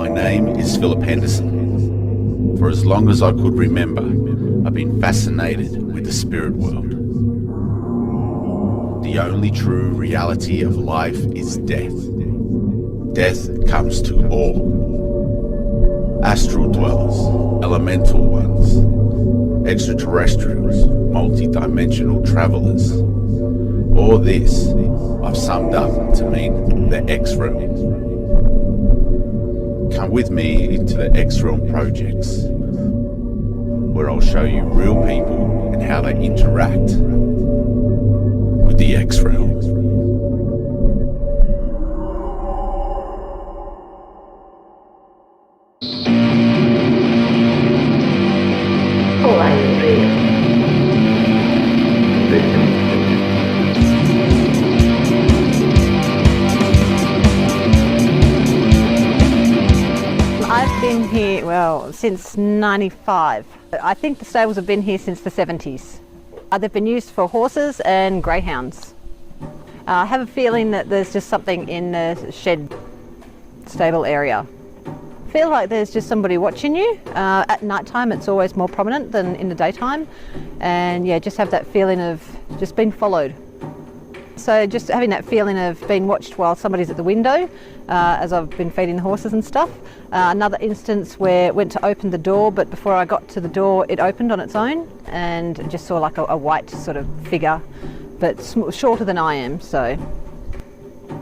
My name is Philip Henderson. For as long as I could remember, I've been fascinated with the spirit world. The only true reality of life is death. Death comes to all. Astral dwellers, elemental ones, extraterrestrials, multi-dimensional travellers. All this I've summed up to mean the XRealm. Come with me into the XRealm projects, where I'll show you real people and how they interact with the XRealm. All I am real. I've been here, well, since 95. I think the stables have been here since the 70s. They've been used for horses and greyhounds. I have a feeling that there's just something in the shed stable area. I feel like there's just somebody watching you. At night time it's always more prominent than in the daytime. And yeah, just have that feeling of just being followed. So just having that feeling of being watched while somebody's at the window as I've been feeding the horses and stuff. Another instance where it went to open the door, but before I got to the door it opened on its own, and just saw like a white sort of figure, but shorter than I am. So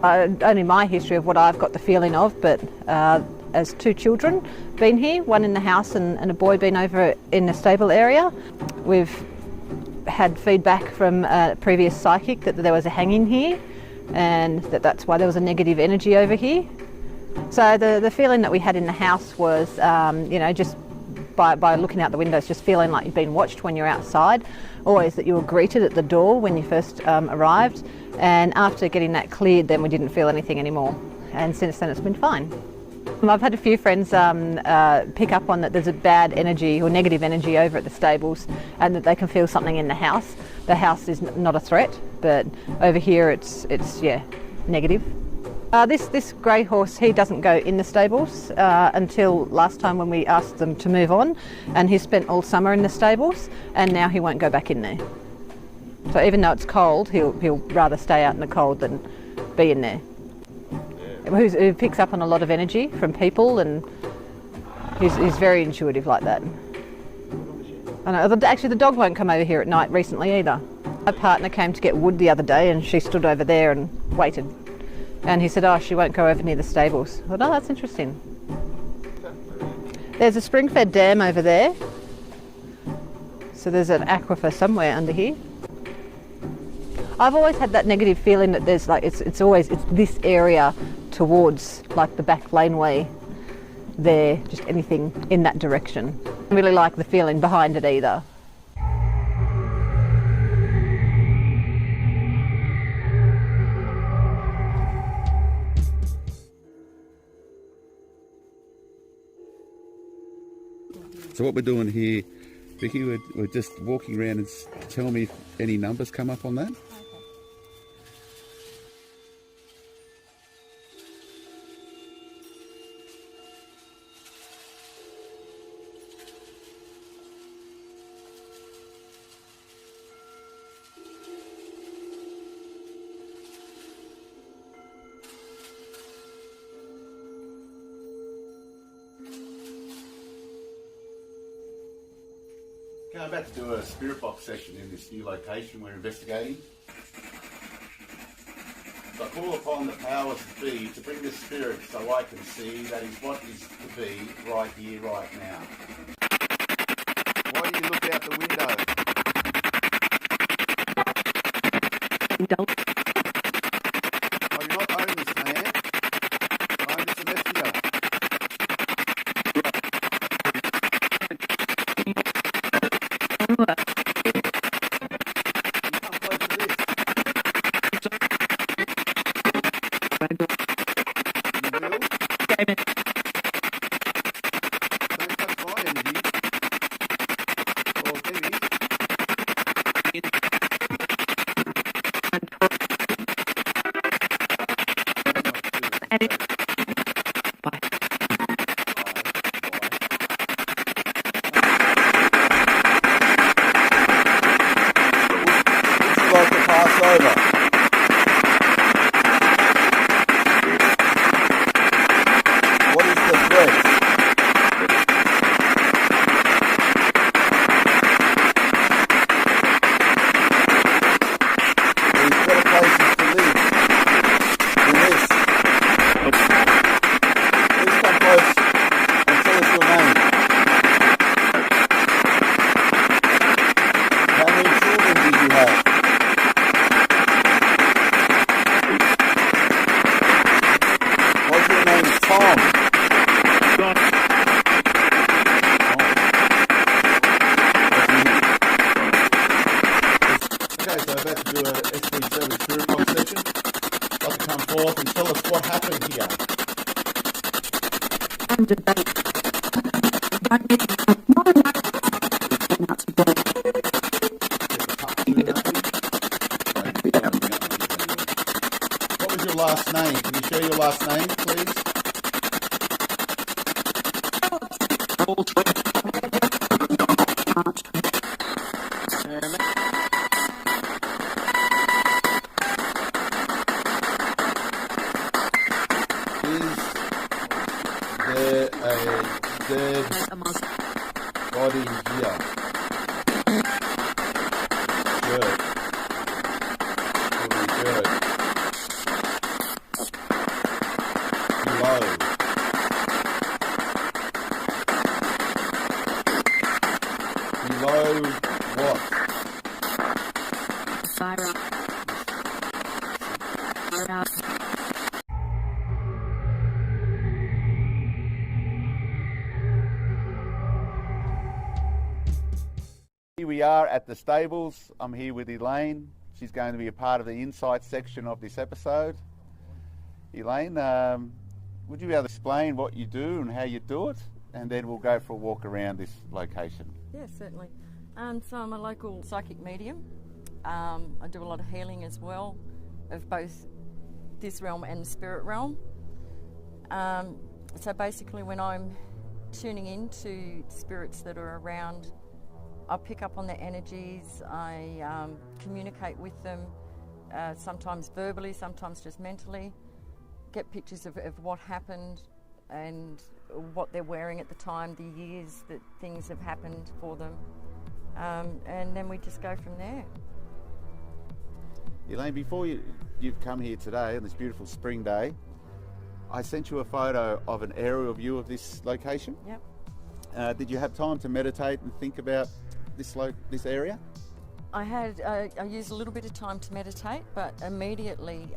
only my history of what I've got the feeling of, but as two children been here, one in the house and a boy been over in the stable area. We've had feedback from a previous psychic that there was a hanging here, and that's why there was a negative energy over here. So the feeling that we had in the house was, you know, just by looking out the windows, just feeling like you've been watched when you're outside, always that you were greeted at the door when you first arrived, and after getting that cleared then we didn't feel anything anymore, and since then it's been fine. I've had a few friends pick up on that there's a bad energy or negative energy over at the stables, and that they can feel something in the house. The house is not a threat, but over here it's yeah, negative. This grey horse, he doesn't go in the stables until last time when we asked them to move on, and he spent all summer in the stables, and now he won't go back in there. So even though it's cold, he'll rather stay out in the cold than be in there. Who picks up on a lot of energy from people, and he's very intuitive like that. I know, actually the dog won't come over here at night recently either. My partner came to get wood the other day and she stood over there and waited. And he said, oh, she won't go over near the stables. I thought, oh, that's interesting. There's a spring-fed dam over there. So there's an aquifer somewhere under here. I've always had that negative feeling that there's like, it's this area towards like the back laneway there, just anything in that direction. I don't really like the feeling behind it either. So what we're doing here, Vicky, we're just walking around and tell me if any numbers come up on that. Okay, I'm about to do a spirit box session in this new location we're investigating. So I call upon the powers that be to bring the spirit so I can see that is what is to be right here, right now. Why do you look out the window? Don't. Oh, you're not homeless, man. I'm just a messenger. What was your last name? Can you share your last name, please? Is there a dead body here? Dirt. Dirt. Below. Below what? Fire. Here we are at the stables. I'm here with Elaine. She's going to be a part of the insight section of this episode. Elaine, would you be able to explain what you do and how you do it? And then we'll go for a walk around this location. Yes, certainly. So I'm a local psychic medium. I do a lot of healing as well, of both this realm and the spirit realm. So basically when I'm tuning into spirits that are around, I pick up on their energies, I communicate with them, sometimes verbally, sometimes just mentally, get pictures of what happened and what they're wearing at the time, the years that things have happened for them, and then we just go from there. Elaine, before you've come here today on this beautiful spring day, I sent you a photo of an aerial view of this location. Yep. Did you have time to meditate and think about this area? I used a little bit of time to meditate, but immediately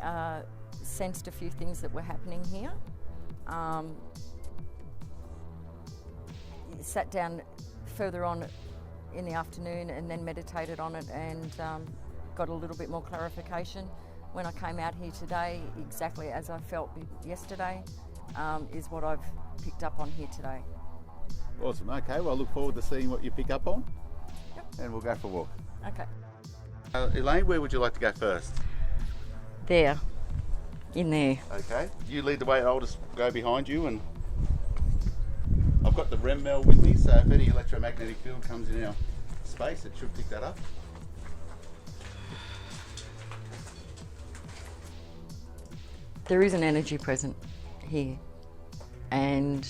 sensed a few things that were happening here. Sat down further on in the afternoon and then meditated on it and got a little bit more clarification. When I came out here today, exactly as I felt yesterday, is what I've picked up on here today. Awesome. Okay, well I look forward to seeing what you pick up on. Yep. And we'll go for a walk. Okay. Elaine, where would you like to go first? There. In there. Okay, you lead the way. I'll just go behind you, and I've got the REM mel with me, so if any electromagnetic field comes in our space, it should pick that up. There is an energy present here, and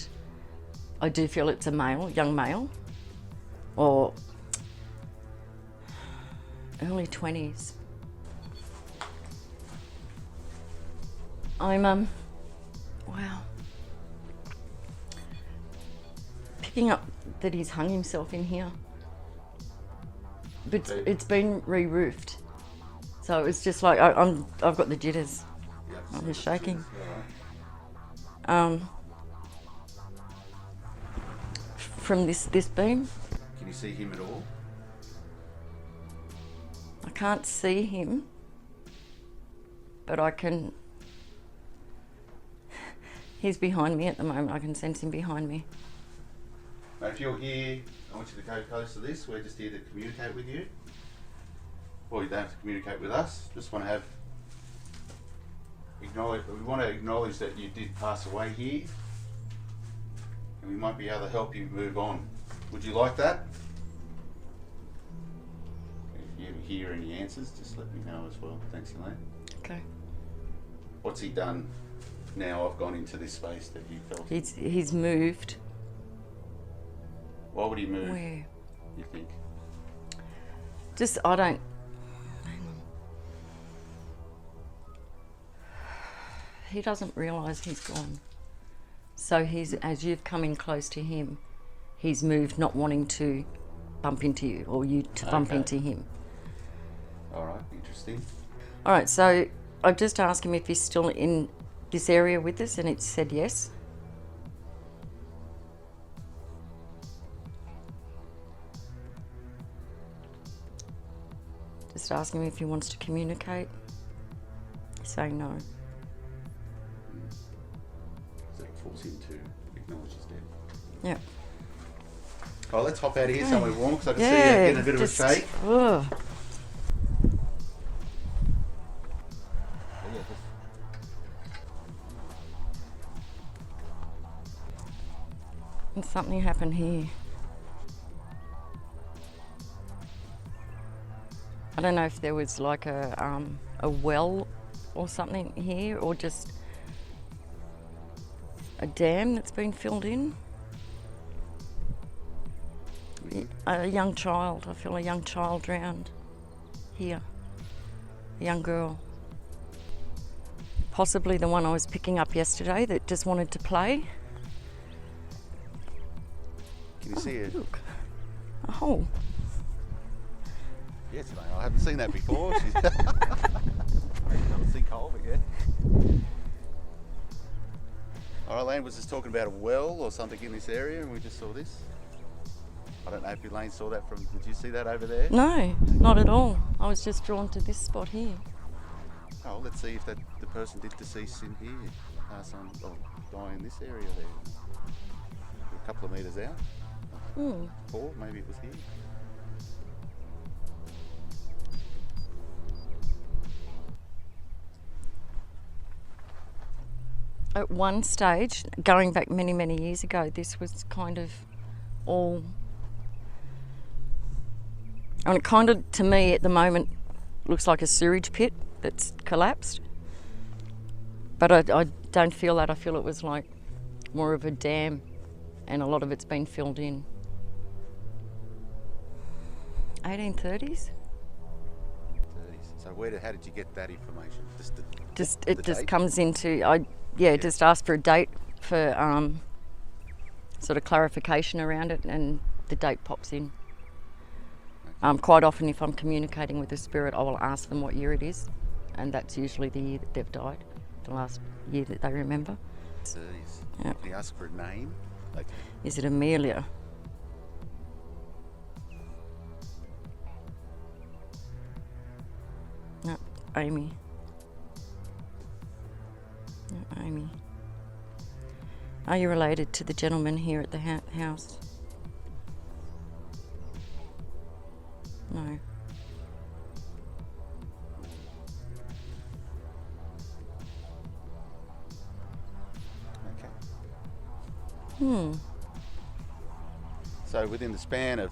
I do feel it's a male, young male, or early 20s. I'm wow, picking up that he's hung himself in here, but it's been re-roofed, so it's just like I've got the jitters. I'm just shaking. From this beam, Can you see him at all? I can't see him, but I can. He's behind me at the moment. I can sense him behind me. Now, if you're here, I want you to go close to this. We're just here to communicate with you. Well, you don't have to communicate with us. Just want to have we want to acknowledge that you did pass away here, and we might be able to help you move on. Would you like that? If you ever hear any answers, just let me know as well. Thanks, Elaine. Okay. What's he done now I've gone into this space that you felt? He's moved. Why would he move, Where? you think? Just, I don't. He doesn't realise he's gone. So he's, as you've come in close to him, he's moved, not wanting to bump into you or you to bump into him. All right, interesting. All right, so I've just asked him if he's still in this area with us, and it said yes. Just asking him if he wants to communicate. He's saying no. So it force him to acknowledge she's dead. Yeah. Oh, let's hop out of here somewhere warm because I can see you getting a bit of a shake. Ugh. And something happened here. I don't know if there was like a well or something here, or just a dam that's been filled in. A young child, I feel a young child drowned here. A young girl. Possibly the one I was picking up yesterday that just wanted to play. Can you see it? Look, a hole. Yes, mate, I haven't seen that before. She's maybe not a sinkhole, but yeah. Elaine was just talking about a well or something in this area, and we just saw this. I don't know if Elaine saw that from. Did you see that over there? No, not at all. I was just drawn to this spot here. Oh, let's see if the person did decease in here. Die in this area there. A couple of metres out. Or maybe it was here. At one stage, going back many, many years ago, this was kind of all... And it kind of, to me, at the moment, looks like a sewage pit that's collapsed. But I don't feel that. I feel it was like more of a dam, and a lot of it's been filled in. 1830s? So how did you get that information? It just comes into... Just ask for a date for sort of clarification around it, and the date pops in. Quite often, if I'm communicating with a spirit, I will ask them what year it is, and that's usually the year that they've died, the last year that they remember. 30s. Yeah. Can you ask for a name? Okay. Is it Amelia? No, Amy. No, Amy. Are you related to the gentleman here at the house? No. Okay. So within the span of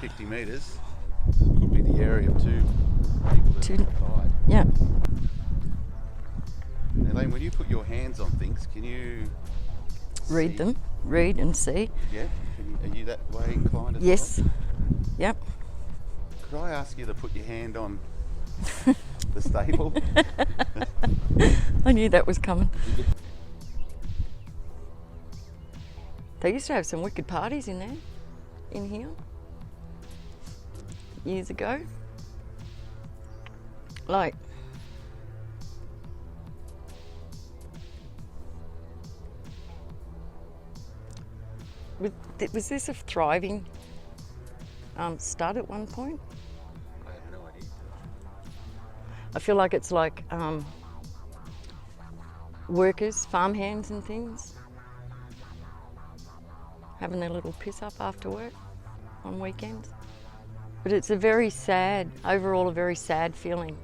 50 metres, could be the area of two people that have died. Yeah. Elaine, when you put your hands on things, can you read see? them? Read and see. Yeah. Are you that way inclined as Yes. well? Yep. Could I ask you to put your hand on the stable? I knew that was coming. They used to have some wicked parties in there, in here, years ago. Like, was this a thriving stud at one point? I have no idea. I feel like it's like workers, farmhands and things, having their little piss up after work on weekends. But it's a very sad, overall a very sad feeling.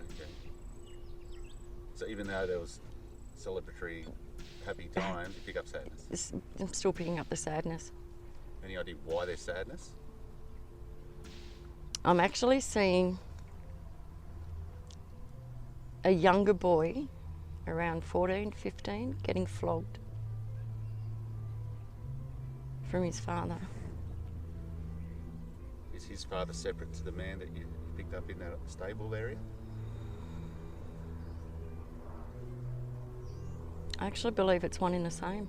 Okay. So even though there was celebratory, happy times, you pick up sadness? I'm still picking up the sadness. Any idea why there's sadness? I'm actually seeing a younger boy, around 14, 15, getting flogged from his father. Is his father separate to the man that you picked up in that stable area? I actually believe it's one in the same.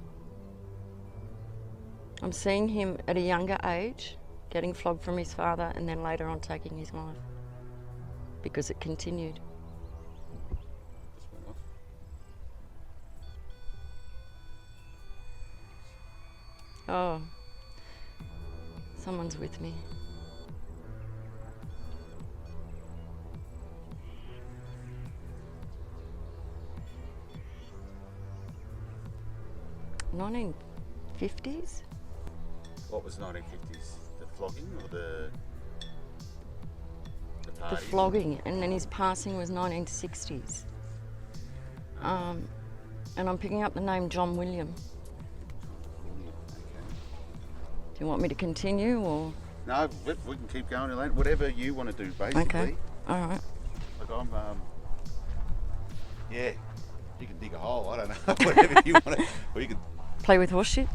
I'm seeing him at a younger age getting flogged from his father, and then later on taking his life because it continued. Just went off. Oh, someone's with me. 1950s. What was 1950s? The flogging or the The parties? flogging, and then his passing was 1960s. And I'm picking up the name John William. Do you want me to continue or? No, we can keep going, Elaine. Whatever you want to do, basically. Okay, all right. Like I'm, yeah, you can dig a hole. I don't know, whatever you want to, or you can. Play with horse shit?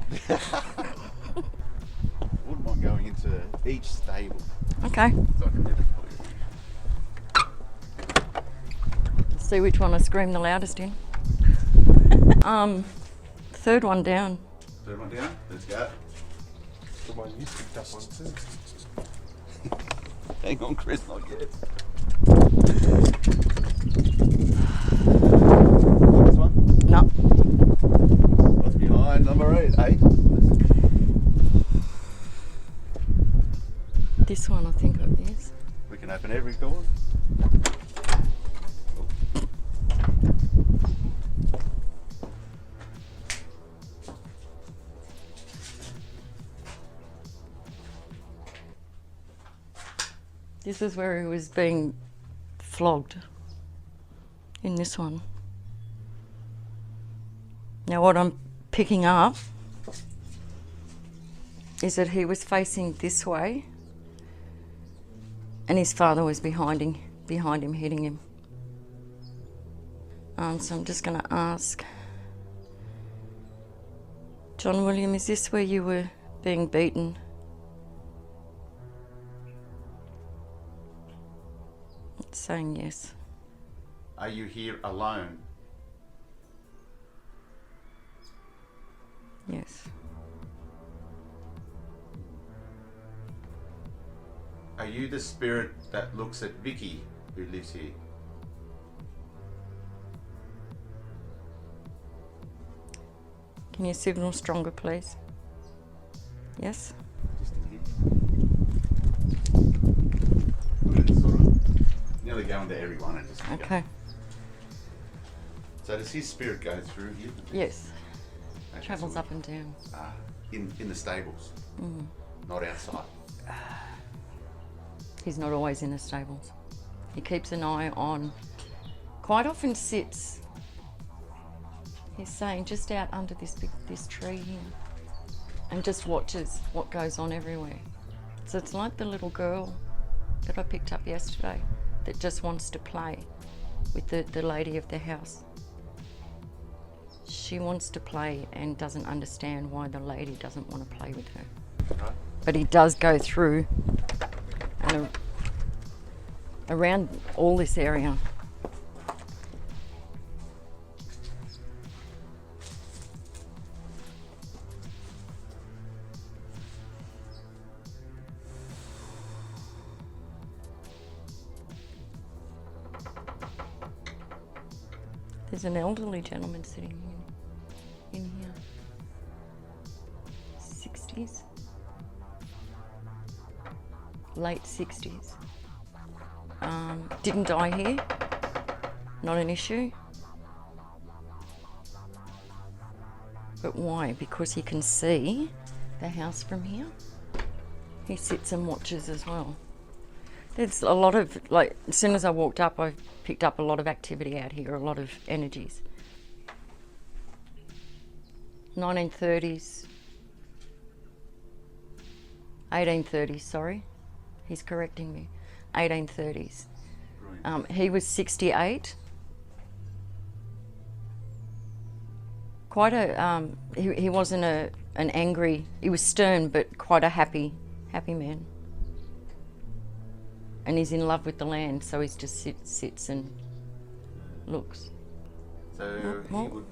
Wouldn't mind going into each stable. Okay. So I can never tell you. See which one I scream the loudest in. Third one down. Third one down. Let's go. The one you picked up on too. Hang on, Chris, not yet. This one? No. What's behind number 8? This one I think it is. We can open every door. This is where he was being flogged, in this one. Now what I'm picking up is that he was facing this way and his father was behind him hitting him. So I'm just going to ask, John William, is this where you were being beaten? It's saying yes. Are you here alone? Yes. Are you the spirit that looks at Vicky, who lives here? Can you signal stronger, please? Yes? Just in here. I'm gonna sort of nearly go into everyone and just go. Okay. So does his spirit go through here? Yes. Okay, Travels so up and down. in the stables, not outside. He's not always in the stables. He keeps an eye on, quite often sits, he's saying, just out under this tree here, and just watches what goes on everywhere. So it's like the little girl that I picked up yesterday that just wants to play with the lady of the house. She wants to play and doesn't understand why the lady doesn't want to play with her. Right. But he does go through and around all this area. There's an elderly gentleman sitting in here. 60s. Late 60s. Didn't die here. Not an issue. But why? Because he can see the house from here. He sits and watches as well. There's a lot of, like, as soon as I walked up, I picked up a lot of activity out here, a lot of energies. 1930s. 1830s, sorry. He's correcting me. 1830s. He was 68. Quite a, he wasn't an angry, he was stern, but quite a happy man. And he's in love with the land, so he just sits and looks. So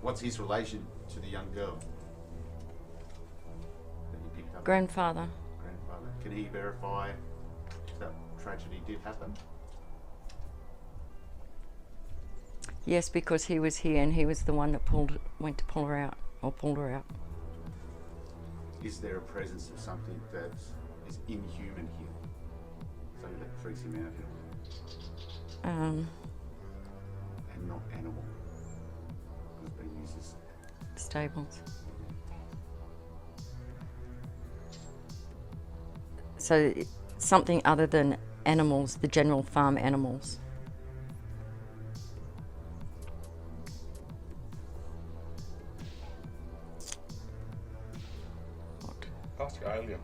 what's his relation to the young girl that you picked up? Grandfather. Grandfather. Can he verify that tragedy did happen? Yes, because he was here and he was the one that went to pull her out. Is there a presence of something that is inhuman here? Something that freaks him out here? And not animal. It's been used as stables. So something other than animals, the general farm animals. Ask Alien.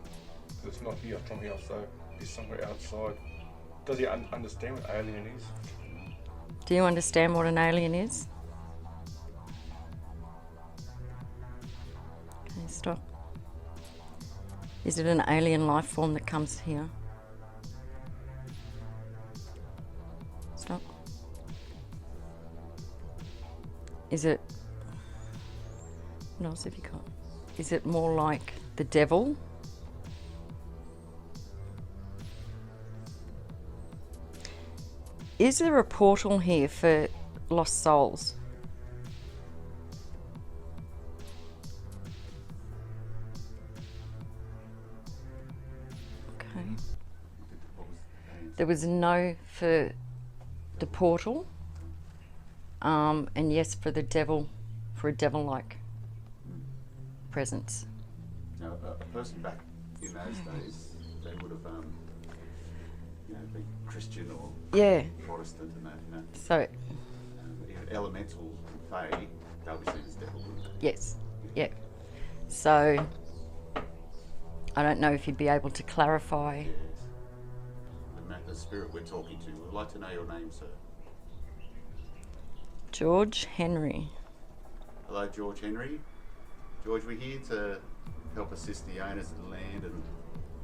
It's not here from here, so he's somewhere outside. Does he understand what alien is? Do you understand what an alien is? Okay, stop. Is it an alien life form that comes here? Stop. Is it... What else have you got? Is it more like the devil? Is there a portal here for lost souls? Okay. There was no for the portal, and yes for the devil, for a devil-like presence. Now, a person back in those days, they would have, been Christian or Yeah. Protestant and that, So, elemental and fae, they'll be seen as devil, wouldn't they? yes, yeah. So, I don't know if you'd be able to clarify. Yes. The spirit we're talking to, we'd like to know your name, sir. George Henry. Hello, George Henry. George, we're here to help assist the owners of the land and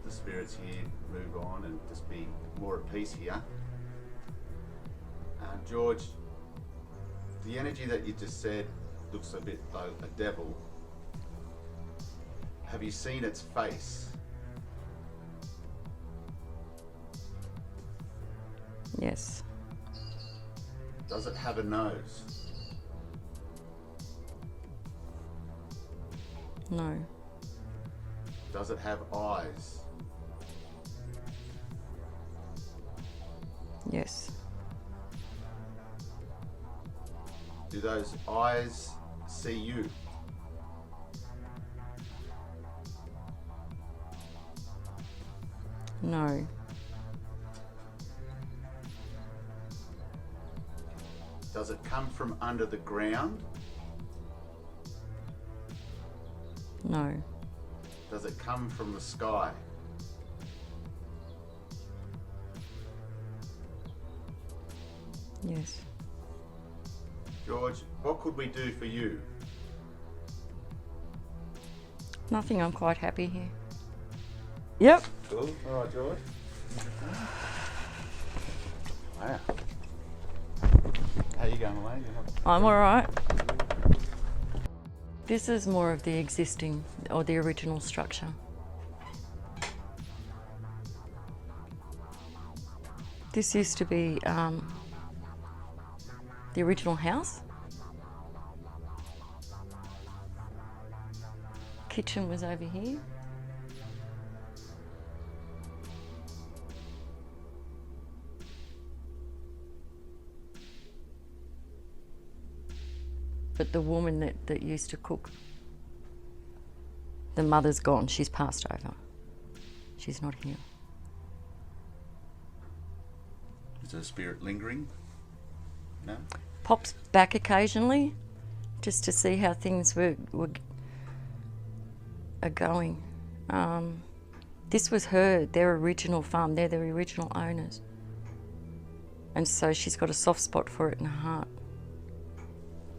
the spirits here move on and just be more at peace here. George, the energy that you just said looks a bit like a devil. Have you seen its face? Yes. Does it have a nose? No. Does it have eyes? Yes. Do those eyes see you? No. Does it come from under the ground? No. Does it come from the sky? Yes. George, what could we do for you? Nothing, I'm quite happy here. Yep. Cool. All right, George. Wow. How you going, Elaine? I'm alright. This is more of the existing or the original structure. This used to be the original house. Kitchen was over here. But the woman that used to cook, the mother's gone, she's passed over. She's not here. Is there a spirit lingering? No? Pops back occasionally, just to see how things are going. This was their original farm, they're the original owners. And so she's got a soft spot for it in her heart.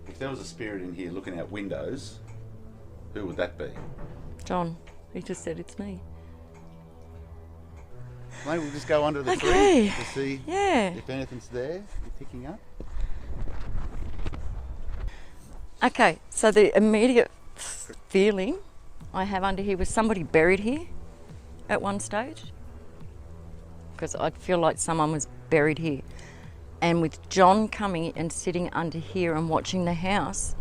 If there was a spirit in here looking out windows, who would that be? John, he just said it's me. Maybe we'll just go under the Okay. tree to see Yeah. if anything's there you're picking up. Okay, so the immediate feeling I have under here was somebody buried here at one stage. Because I feel like someone was buried here. And with John coming and sitting under here and watching the house,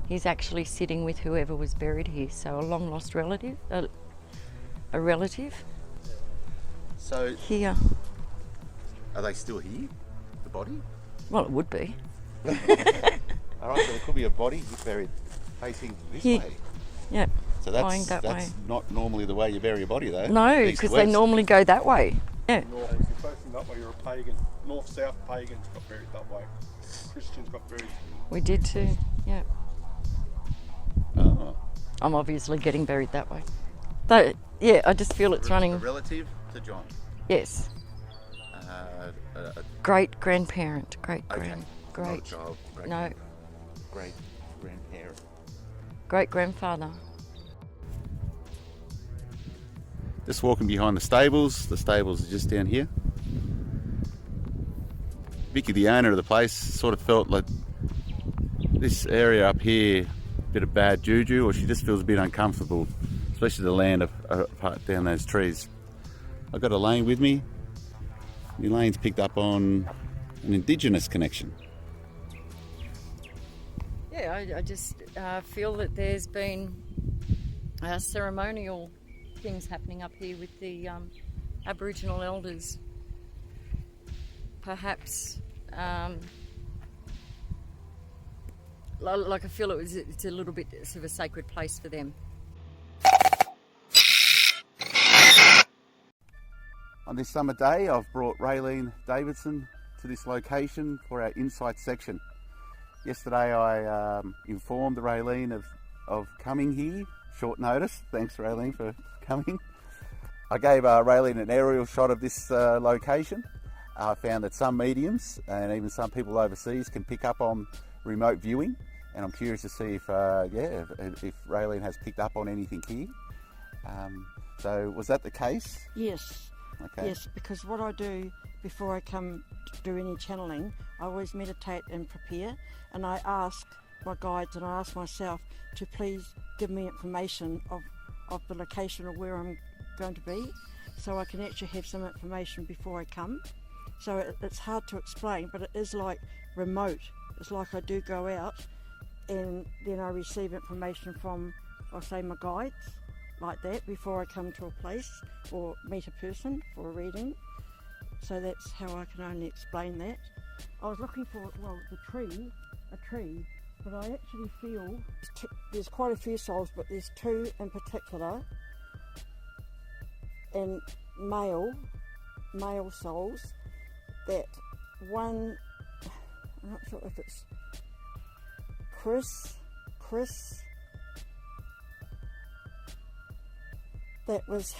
he's actually sitting with whoever was buried here. So a long lost relative, a relative So, here. are they still here? The body? Well, it would be. All right, so there could be a body buried facing this Here. way. Yeah. So Going that's that way. not normally the way you bury your body, though. No, East to because they west. normally go that way. Yeah. North, if you're facing that way, you're a pagan. North-south pagans got buried that way. Christians got buried. We did too. Yeah. Oh. I'm obviously getting buried that way. Though, yeah, I just feel it's A running. relative to John. Yes. Great grandparent. Great Okay. grand. Not a Great. child. No. Great grandparent. Great grandfather. Just walking behind the stables. The stables are just down here. Vicky, the owner of the place, sort of felt like this area up here, a bit of bad juju, or she just feels a bit uncomfortable, especially the land apart down those trees. I've got Elaine with me. Elaine's picked up on an Indigenous connection. Yeah, I just feel that there's been ceremonial things happening up here with the Aboriginal elders. Perhaps, like I feel it's a little bit sort of a sacred place for them. On this summer day, I've brought Raylene Davidson to this location for our Insight section. Yesterday I informed Raylene of coming here, short notice. Thanks Raylene for coming. I gave Raylene an aerial shot of this location. I found that some mediums and even some people overseas can pick up on remote viewing, and I'm curious to see if Raylene has picked up on anything here. So was that the case? Yes. Okay. Yes, because what I do before I come to do any channeling, I always meditate and prepare, and I ask my guides and I ask myself to please give me information of the location of where I'm going to be, so I can actually have some information before I come. So it's hard to explain, but it is like remote. It's like I do go out and then I receive information from, I'll say, my guides, like that, before I come to a place or meet a person for a reading. So that's how I can only explain that. I was looking for, well, a tree, but I actually feel there's quite a few souls, but there's two in particular, and male souls, that one, I'm not sure if it's Chris, that was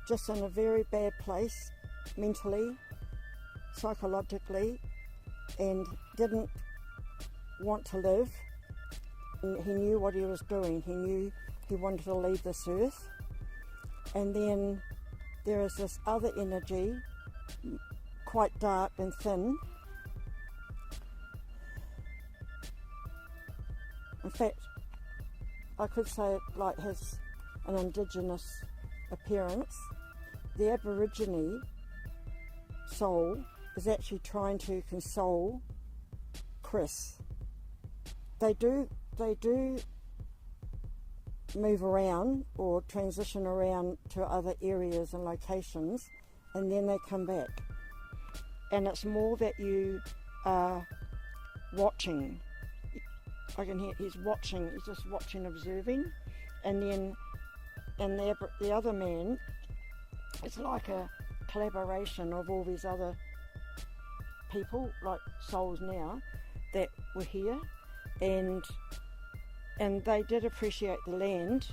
just in a very bad place mentally, psychologically, and didn't want to live. And he knew what he was doing. He knew he wanted to leave this earth. And then there is this other energy, quite dark and thin. In fact, I could say it like has an Indigenous appearance. The Aborigine soul is actually trying to console Chris. They do move around or transition around to other areas and locations, and then they come back. And it's more that you are watching. I can hear he's watching, he's just watching, observing, and then the other man, it's like a collaboration of all these other people, like souls now, that were here, and they did appreciate the land.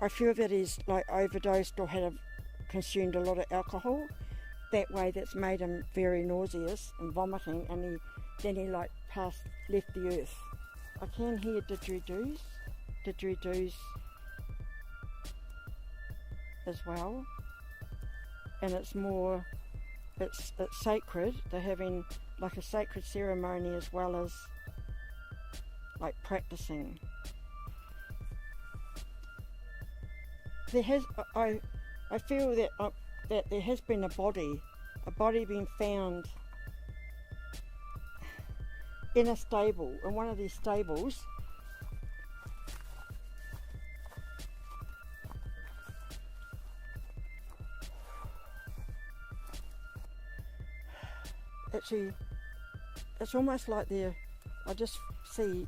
I feel that he's like overdosed or consumed a lot of alcohol. That way, that's made him very nauseous and vomiting, and then he like left the earth. I can hear didgeridoos as well, and it's sacred. They're having like a sacred ceremony as well as like practicing. I feel that there has been a body being found in a stable, in one of these stables. Actually, it's almost like I just see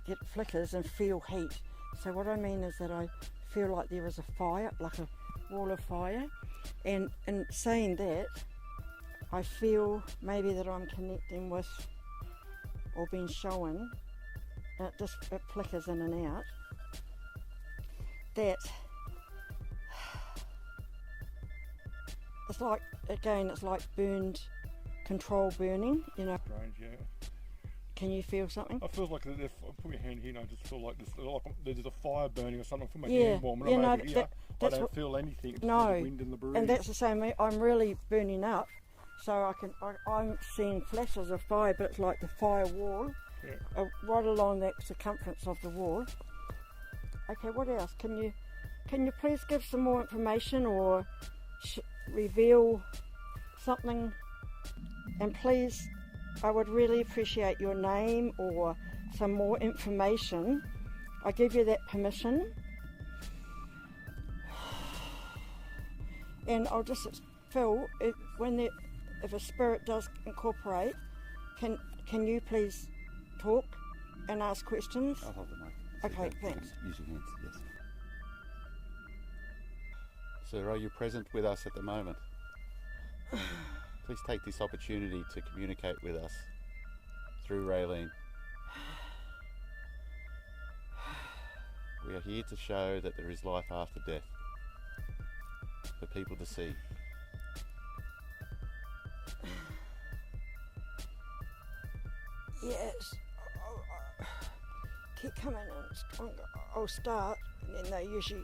it flickers and feel heat. So what I mean is that I feel like there is a fire, like a wall of fire, and in saying that, I feel maybe that I'm connecting with or being shown, and it flickers in and out, that it's like, again, it's like burned, control burning, you know. Strange, yeah. Can you feel something? I feel like I put my hand here and I just feel like there's a fire burning or something. I feel my Yeah, hand warm and you I'm know, over here. I that's don't what, feel anything. It's no, just the wind and the breeze. and that's the same. I'm really burning up, so I'm seeing flashes of fire, but it's like the fire wall, Yeah. right along that circumference of the wall. Okay, what else? Can you please give some more information or reveal something? And please, I would really appreciate your name or some more information. I give you that permission. And I'll just feel it, if a spirit does incorporate, can you please talk and ask questions? I'll hold the mic. Okay, thanks. Use your hands, yes. Sir, are you present with us at the moment? Please take this opportunity to communicate with us through Raylene. We are here to show that there is life after death for people to see. Yes. Keep coming and I'll start, and then they usually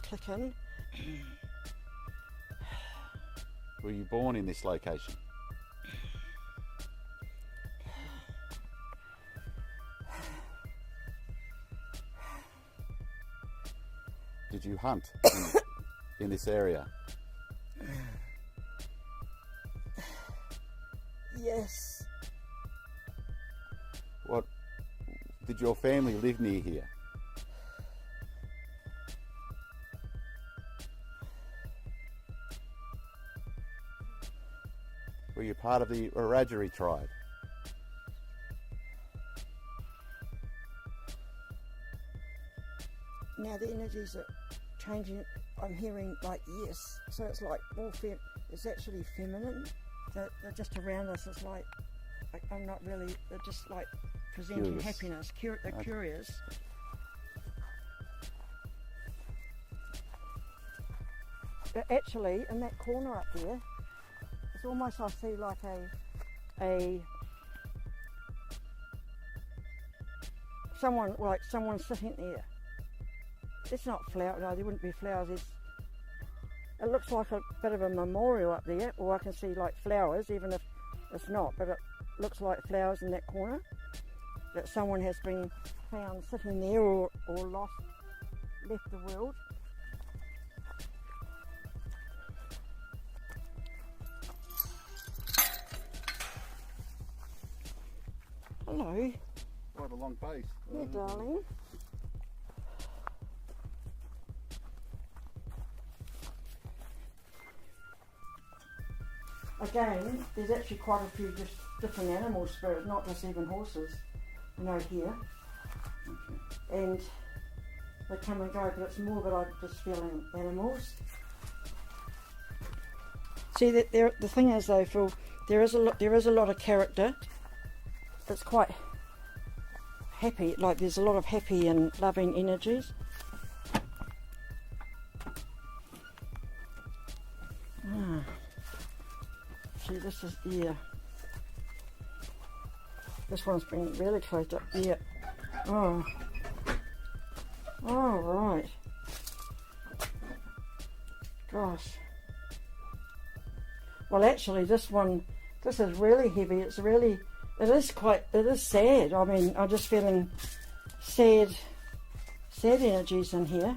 click in. Were you born in this location? Did you hunt in this area? Yes. What did your family live near here? Were you part of the Wiradjuri tribe? Now the energies are changing. I'm hearing like yes, so it's like more it's actually feminine. They're just around us. It's like I'm not really. They're just like presenting Curious. happiness. They're Okay. curious. But actually, in that corner up there, it's almost I see like a someone sitting there. It's not flowers. No, there wouldn't be flowers. It looks like a bit of a memorial up there, or I can see like flowers, even if it's not. But it looks like flowers in that corner. That someone has been found sitting there, or left the world. Hello. Quite a long face. Yeah, darling. Again, there's actually quite a few just different animal spirits, not just even horses, here. Okay. And they come and go, but it's more that I'm just feeling animals. See, the thing is though, Phil, there is a lot of character. It's quite happy, like there's a lot of happy and loving energies. See, this is ear. This one's been really closed up ear. Oh, right. Gosh. Well, actually, this is really heavy. It is sad. I mean, I'm just feeling sad energies in here.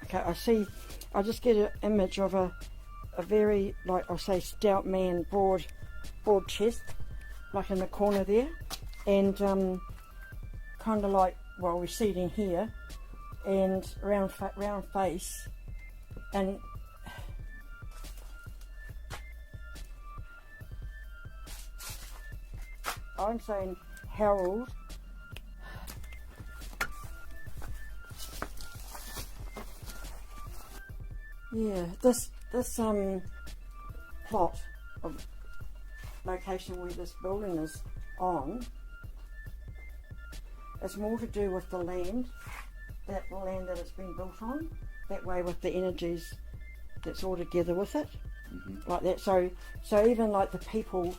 Okay, I just get an image of a very, like I'll say, stout man, broad chest, like in the corner there, and kind of like, well, we're sitting here, and round face, and I'm saying Harold. Yeah, this plot of location where this building is on, it's more to do with the land, that it's been built on, that way with the energies that's all together with it, like that. So even like the people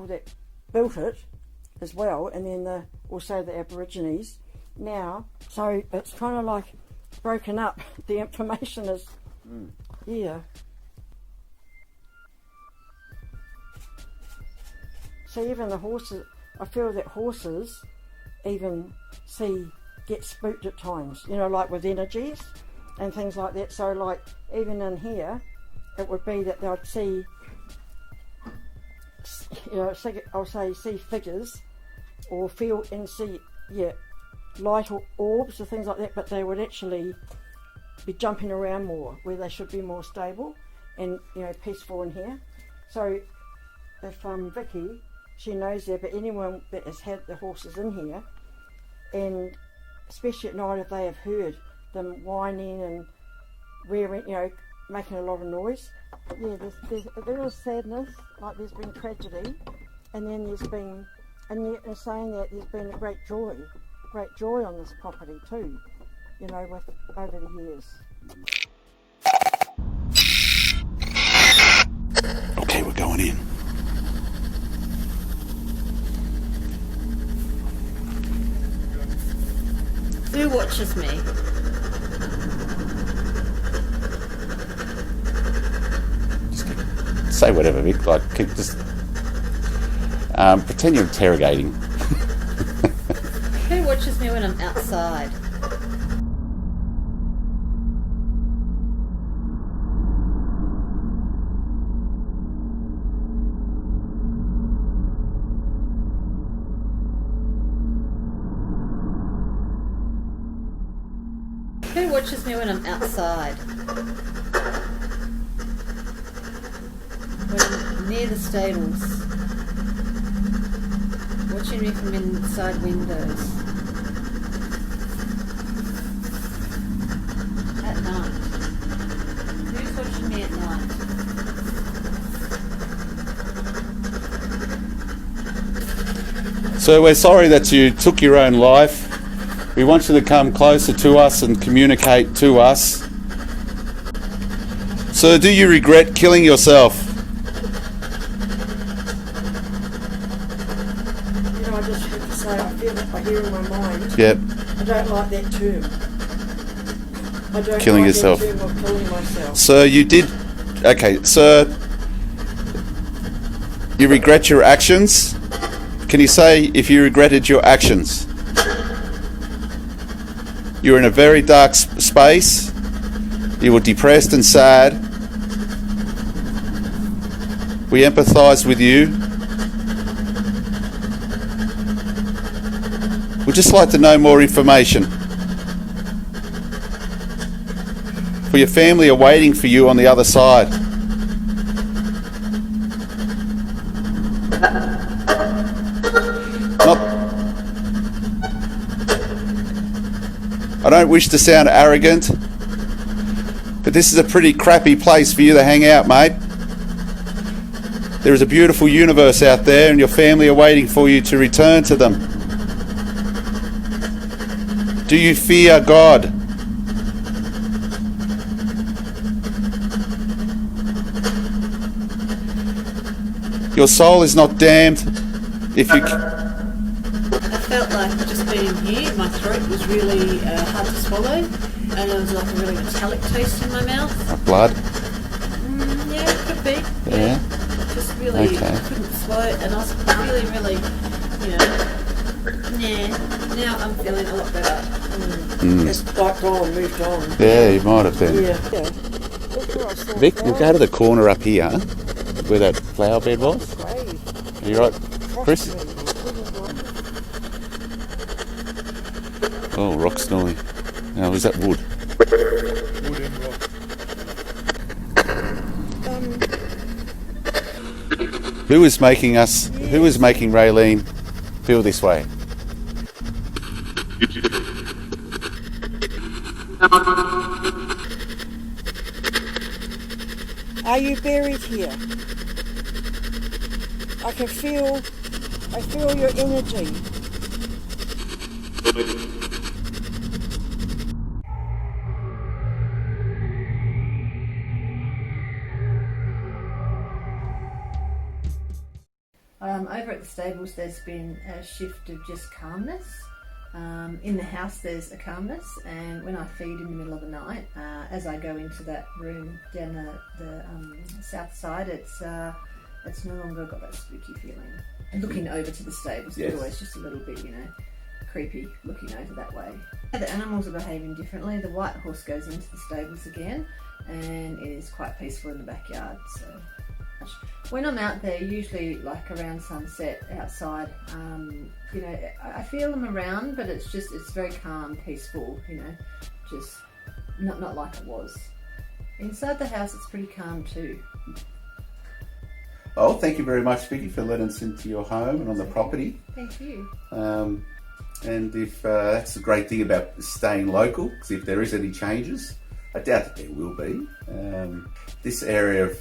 that built it as well, and then also the Aborigines now. So it's kind of like broken up. The information is, yeah. So even the horses, I feel that horses even get spooked at times, you know, like with energies and things like that. So like even in here, it would be that they'd see, you know, see figures or feel and see, light or orbs or things like that, but they would actually be jumping around more where they should be more stable and, you know, peaceful in here. So if Vicky, she knows that, but anyone that has had the horses in here, and especially at night if they have heard them whining and rearing, you know, making a lot of noise, there is sadness, like there's been tragedy, and then there's been, and saying that there's been a great joy on this property too, you know, with over the years. Okay, we're going in. Who watches me? Say whatever, Vic. Like, just pretend you're interrogating. Who watches me when I'm outside? Who watches me when I'm outside? When I'm near the stables. Watching me from inside windows. At night. Who's watching me at night? So we're sorry that you took your own life. We want you to come closer to us and communicate to us. So do you regret killing yourself? You know, I just have to say, I feel that I hear in my mind. Yep. I don't like that term. I don't Killing like yourself. that term of killing myself. So you did... Okay, so you regret your actions? Can you say if you regretted your actions? You were in a very dark space. You were depressed and sad. We empathise with you. We'd just like to know more information. For your family are waiting for you on the other side. I don't wish to sound arrogant, but this is a pretty crappy place for you to hang out, mate. There is a beautiful universe out there and your family are waiting for you to return to them. Do you fear God? Your soul is not damned if you... I felt like just being here, my throat was really hard to swallow, and there was like a really metallic taste in my mouth. Like blood? Yeah, it could be. Yeah. Just really Okay. couldn't swallow it, and I was feeling really, now I'm feeling a lot better. It's like gone, moved on. Yeah, you might have been. Yeah. That's where I saw Vic, we'll flowers. go to the corner up here where that flower bed was. Great. Are you right, Chris? Oh, rock's noise. Now, is that wood? Wood and rock. Who is making Raylene feel this way? Are you buried here? I feel your energy. Over at the stables there's been a shift of just calmness. In the house there's a calmness, and when I feed in the middle of the night, as I go into that room down the south side, it's no longer got that spooky feeling. Looking over to the stables, Yes. it's always just a little bit, creepy looking over that way. The animals are behaving differently. The white horse goes into the stables again and is quite peaceful in the backyard. So when I'm out there, usually like around sunset outside, I feel them around, but it's very calm, peaceful, just not like it was. Inside the house, it's pretty calm too. Oh, thank you very much, Vicky, for letting us into your home and on the property. Thank you. And if that's the great thing about staying local, because if there is any changes, I doubt that there will be. This area of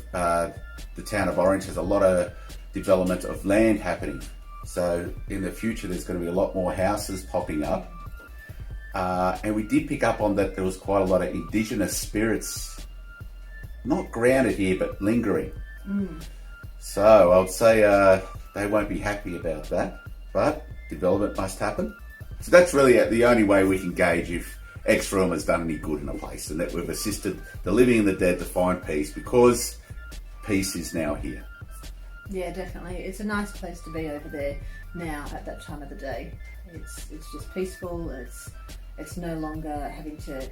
the town of Orange has a lot of development of land happening. So in the future, there's going to be a lot more houses popping up. And we did pick up on that there was quite a lot of indigenous spirits, not grounded here, but lingering. So I would say they won't be happy about that, but development must happen. So that's really the only way we can gauge if XRealm has done any good in a place, and that we've assisted the living and the dead to find peace, because peace is now here. Yeah, definitely. It's a nice place to be over there now at that time of the day. It's just peaceful. It's no longer having to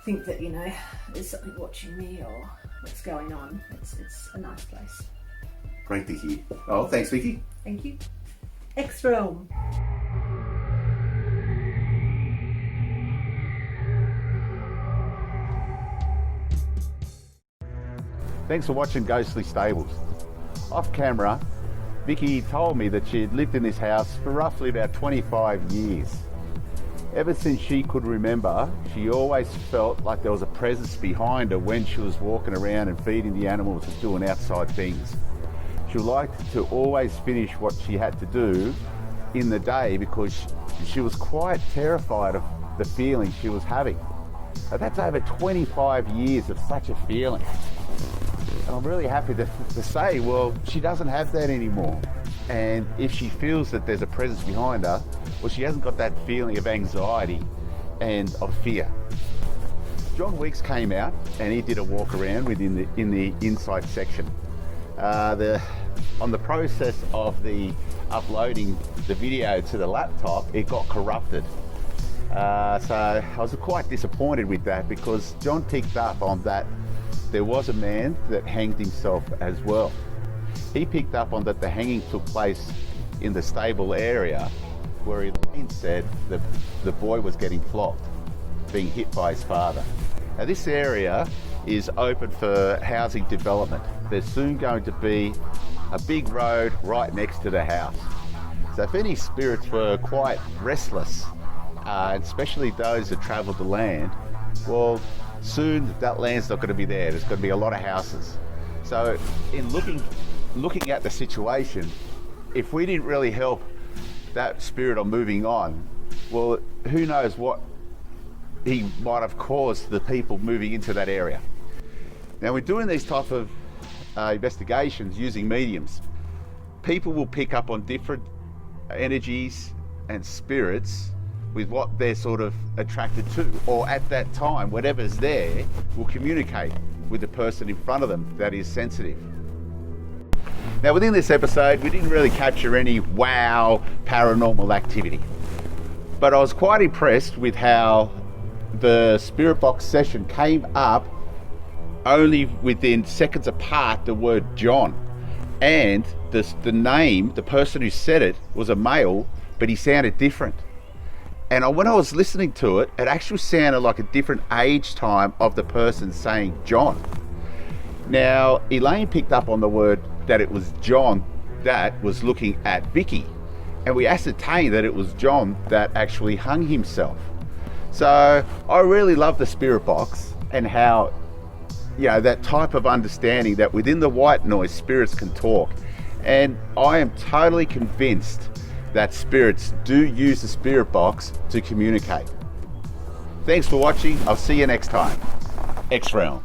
think that, there's something watching me or what's going on. It's a nice place. Great to hear. Oh, thanks, Vicky. Thank you. XRealm. Thanks for watching Ghostly Stables. Off camera, Vicky told me that she had lived in this house for roughly about 25 years. Ever since she could remember, she always felt like there was a presence behind her when she was walking around and feeding the animals and doing outside things. She liked to always finish what she had to do in the day because she was quite terrified of the feeling she was having. Now, that's over 25 years of such a feeling. And I'm really happy to say, well, she doesn't have that anymore. And if she feels that there's a presence behind her, well, she hasn't got that feeling of anxiety and of fear. John Weeks came out and he did a walk around in the inside section. On the process of the uploading the video to the laptop, it got corrupted. So I was quite disappointed with that, because John picked up on that there was a man that hanged himself as well. He picked up on that the hanging took place in the stable area where Elaine said the boy was getting flogged, being hit by his father. Now this area is open for housing development. There's soon going to be a big road right next to the house. So if any spirits were quite restless, especially those that travel the land, well, soon that land's not going to be there. There's going to be a lot of houses. So in looking at the situation, if we didn't really help that spirit on moving on, well, who knows what he might have caused the people moving into that area. Now, we're doing these type of investigations using mediums. People will pick up on different energies and spirits with what they're sort of attracted to, or at that time, whatever's there will communicate with the person in front of them that is sensitive. Now, within this episode, we didn't really capture any wow paranormal activity, but I was quite impressed with how the spirit box session came up only within seconds apart, the word John, and the name, the person who said it was a male, but he sounded different. And when I was listening to it, it actually sounded like a different age time of the person saying John. Now, Elaine picked up on the word that it was John that was looking at Vicky, and we ascertained that it was John that actually hung himself. So I really love the spirit box and how, you know, that type of understanding that within the white noise spirits can talk. And I am totally convinced that spirits do use the spirit box to communicate. Thanks for watching. I'll see you next time. XRealm.